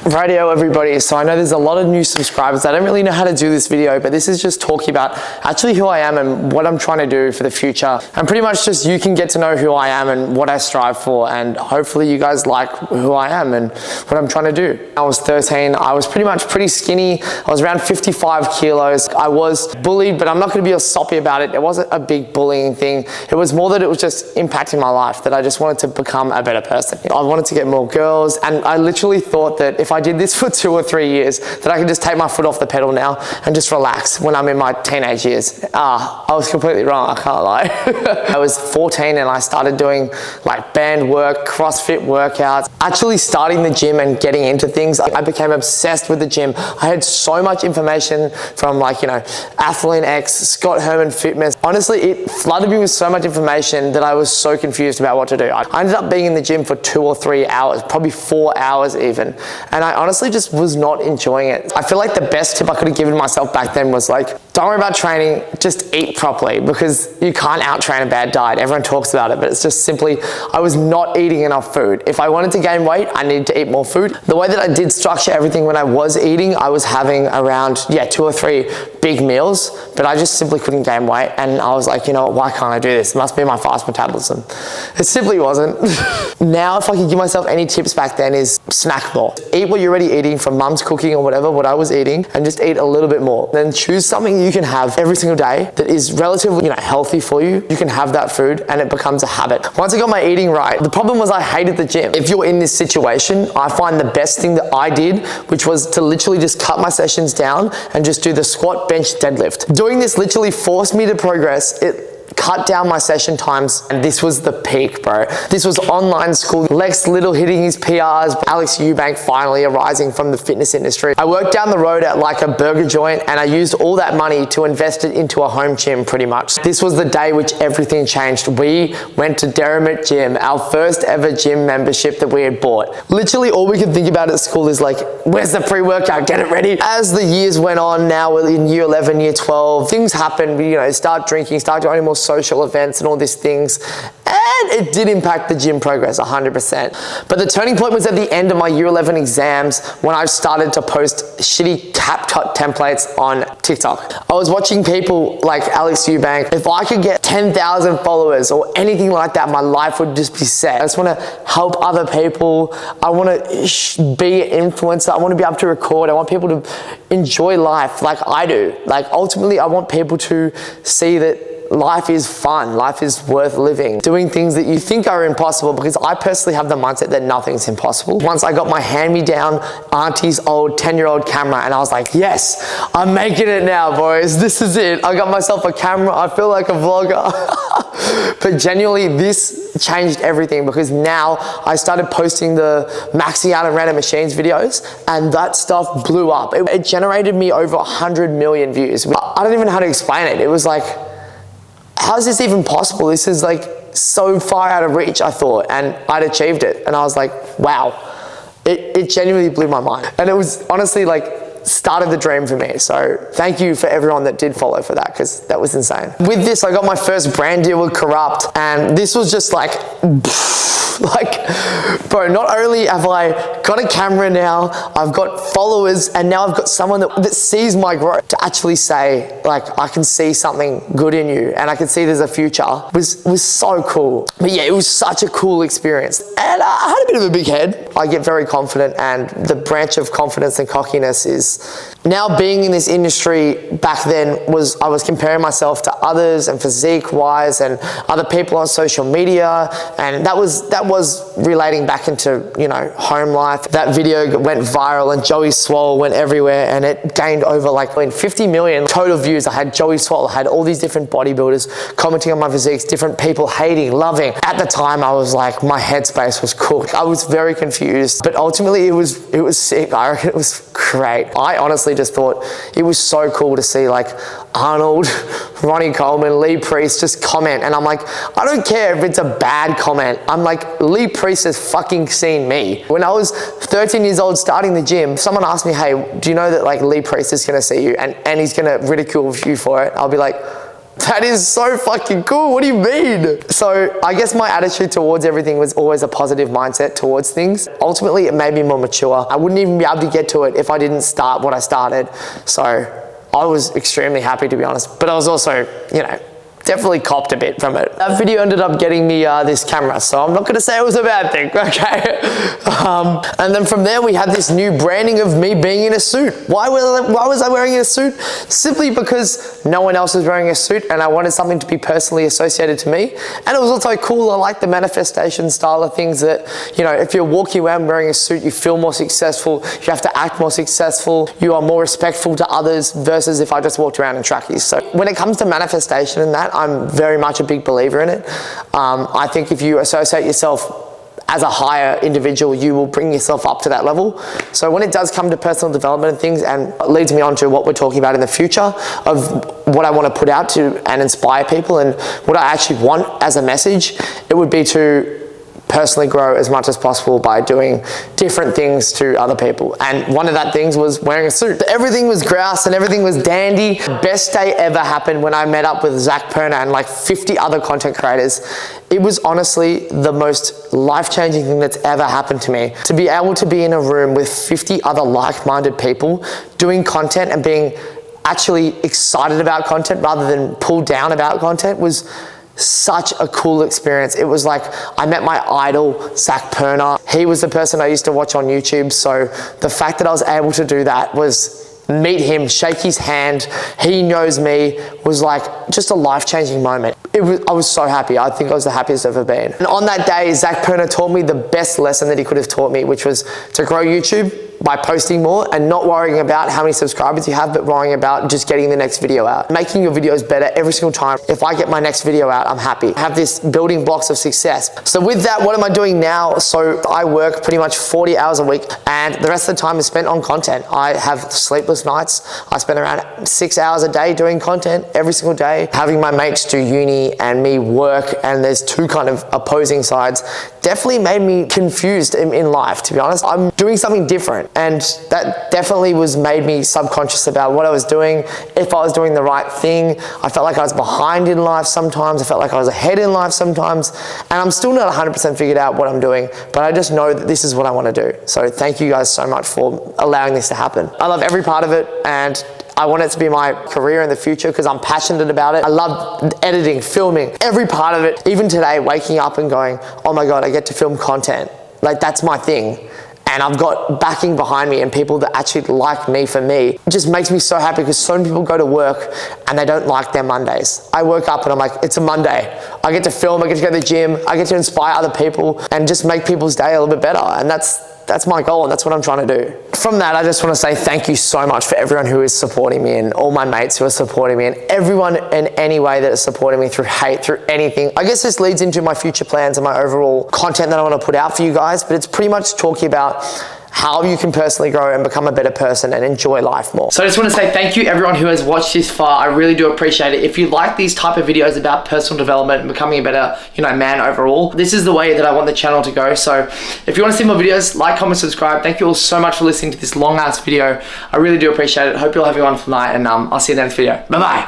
Radio everybody, so I know there's a lot of new subscribers. I don't really know how to do this video, but this is just talking about actually who I am and what I'm trying to do for the future. And pretty much just you can get to know who I am and what I strive for, and hopefully you guys like who I am and what I'm trying to do. I was 13, I was pretty skinny. I was around 55 kilos. I was bullied, but I'm not gonna be all soppy about it. It wasn't a big bullying thing. It was more that it was just impacting my life, that I just wanted to become a better person. I wanted to get more girls, and I literally thought that if I did this for 2 or 3 years, that I could just take my foot off the pedal now and just relax when I'm in my teenage years. I was completely wrong, I can't lie. I was 14 and I started doing like band work, CrossFit workouts, actually starting the gym and getting into things. I became obsessed with the gym. I had so much information from Athlete X, Scott Herman Fitness. Honestly, it flooded me with so much information that I was so confused about what to do. I ended up being in the gym for 2 or 3 hours, probably 4 hours even. And I honestly just was not enjoying it. I feel like the best tip I could have given myself back then was like, don't worry about training, just eat properly, because you can't out-train a bad diet. Everyone talks about it, but it's just simply, I was not eating enough food. If I wanted to gain weight, I needed to eat more food. The way that I did structure everything when I was eating, I was having around, 2 or 3 big meals, but I just simply couldn't gain weight. And I was like, you know what, why can't I do this? It must be my fast metabolism. It simply wasn't. Now, if I could give myself any tips back then, is snack more. Eat what you're already eating from mum's cooking or whatever, what I was eating, and just eat a little bit more. Then choose something you can have every single day that is relatively healthy for you. You can have that food and it becomes a habit. Once I got my eating right, the problem was I hated the gym. If you're in this situation, I find the best thing that I did, which was to literally just cut my sessions down and just do the squat, bench, deadlift. Doing this literally forced me to progress. It cut down my session times, and this was the peak, bro. This was online school. Lex Little hitting his PRs, Alex Eubank finally arising from the fitness industry. I worked down the road at like a burger joint, and I used all that money to invest it into a home gym pretty much. This was the day which everything changed. We went to Derrimut Gym, our first ever gym membership that we had bought. Literally all we could think about at school is like, where's the pre-workout? Get it ready. As the years went on, now we're in year 11, year 12, things happen. We start drinking, start doing more social events and all these things, and it did impact the gym progress 100%. But the turning point was at the end of my year 11 exams, when I started to post shitty CapCut templates on TikTok. I was watching people like Alex Eubank. If I could get 10,000 followers or anything like that, my life would just be set. I just want to help other people. I want to be an influencer. I want to be able to record. I want people to enjoy life like I do. Like ultimately, I want people to see that life is fun, life is worth living. Doing things that you think are impossible, because I personally have the mindset that nothing's impossible. Once I got my hand-me-down auntie's old 10-year-old camera, and I was like, yes, I'm making it now, boys. This is it. I got myself a camera. I feel like a vlogger. But genuinely, this changed everything, because now I started posting the maxing out on random machines videos, and that stuff blew up. It generated me over 100 million views. I don't even know how to explain it. It was like, how is this even possible? This is like so far out of reach, I thought, and I'd achieved it. And I was like, wow, it genuinely blew my mind. And it was honestly like, started the dream for me. So thank you for everyone that did follow for that, because that was insane. With this, I got my first brand deal with Corrupt, and this was just like, bro, not only have I got a camera now, I've got followers, and now I've got someone that sees my growth to actually say, like, I can see something good in you, and I can see there's a future, was so cool. But yeah, it was such a cool experience. And I had a bit of a big head. I get very confident, and the branch of confidence and cockiness is, now being in this industry back then I was comparing myself to others and physique wise and other people on social media, and that was relating back into home life. That video went viral and Joey Swole went everywhere, and it gained over like 50 million total views. I had Joey Swole, I had all these different bodybuilders commenting on my physiques, different people hating, loving. At the time I was like, my headspace was cooked. I was very confused, but ultimately it was sick. I reckon it was great. I honestly just thought it was so cool to see like Arnold, Ronnie Coleman, Lee Priest just comment, and I'm like, I don't care if it's a bad comment. I'm like, Lee Priest has fucking seen me. When I was 13 years old starting the gym, someone asked me, hey, do you know that like Lee Priest is gonna see you and he's gonna ridicule you for it? I'll be like, That is so fucking cool. What do you mean? So I guess my attitude towards everything was always a positive mindset towards things. Ultimately, it made me more mature. I wouldn't even be able to get to it if I didn't start what I started. So I was extremely happy, to be honest. But I was also, you know, definitely copped a bit from it. That video ended up getting me this camera, so I'm not gonna say it was a bad thing, okay? And then from there, we had this new branding of me being in a suit. Why was I wearing a suit? Simply because no one else was wearing a suit and I wanted something to be personally associated to me. And it was also cool, I like the manifestation style of things that, you know, if you're walking around wearing a suit, you feel more successful, you have to act more successful, you are more respectful to others versus if I just walked around in trackies. So when it comes to manifestation and that, I'm very much a big believer in it. I think if you associate yourself as a higher individual, you will bring yourself up to that level. So when it does come to personal development and things, and it leads me on to what we're talking about in the future of what I want to put out to and inspire people and what I actually want as a message, it would be to personally grow as much as possible by doing different things to other people. And one of that things was wearing a suit. Everything was grouse and everything was dandy. Best day ever happened when I met up with Zach Perna and like 50 other content creators. It was honestly the most life-changing thing that's ever happened to me. To be able to be in a room with 50 other like-minded people doing content and being actually excited about content rather than pulled down about content was such a cool experience. It was like I met my idol, Zach Perna. He was the person I used to watch on YouTube. So the fact that I was able to do that was meet him, shake his hand, he knows me, was like just a life-changing moment. I was so happy. I think I was the happiest I've ever been. And on that day, Zach Perna taught me the best lesson that he could have taught me, which was to grow YouTube by posting more and not worrying about how many subscribers you have, but worrying about just getting the next video out. Making your videos better every single time. If I get my next video out, I'm happy. I have this building blocks of success. So with that, what am I doing now? So I work pretty much 40 hours a week and the rest of the time is spent on content. I have sleepless nights. I spend around 6 hours a day doing content every single day. Having my mates do uni and me work, and there's two kind of opposing sides, definitely made me confused in life, to be honest. I'm doing something different. And that definitely made me subconscious about what I was doing, if I was doing the right thing. I felt like I was behind in life sometimes. I felt like I was ahead in life sometimes. And I'm still not 100% figured out what I'm doing, but I just know that this is what I want to do. So thank you guys so much for allowing this to happen. I love every part of it and I want it to be my career in the future because I'm passionate about it. I love editing, filming, every part of it. Even today, waking up and going, oh my God, I get to film content. Like that's my thing. And I've got backing behind me and people that actually like me for me. It just makes me so happy because so many people go to work and they don't like their Mondays. I woke up and I'm like, it's a Monday. I get to film, I get to go to the gym, I get to inspire other people and just make people's day a little bit better. And that's my goal and that's what I'm trying to do. From that, I just want to say thank you so much for everyone who is supporting me and all my mates who are supporting me and everyone in any way that is supporting me through hate, through anything. I guess this leads into my future plans and my overall content that I want to put out for you guys, but it's pretty much talking about how you can personally grow and become a better person and enjoy life more. So I just want to say thank you everyone who has watched this far. I really do appreciate it. If you like these type of videos about personal development and becoming a better, man overall, this is the way that I want the channel to go. So if you want to see more videos, like, comment, subscribe. Thank you all so much for listening to this long ass video. I really do appreciate it. Hope you're all having a wonderful night and I'll see you in the next video. Bye bye.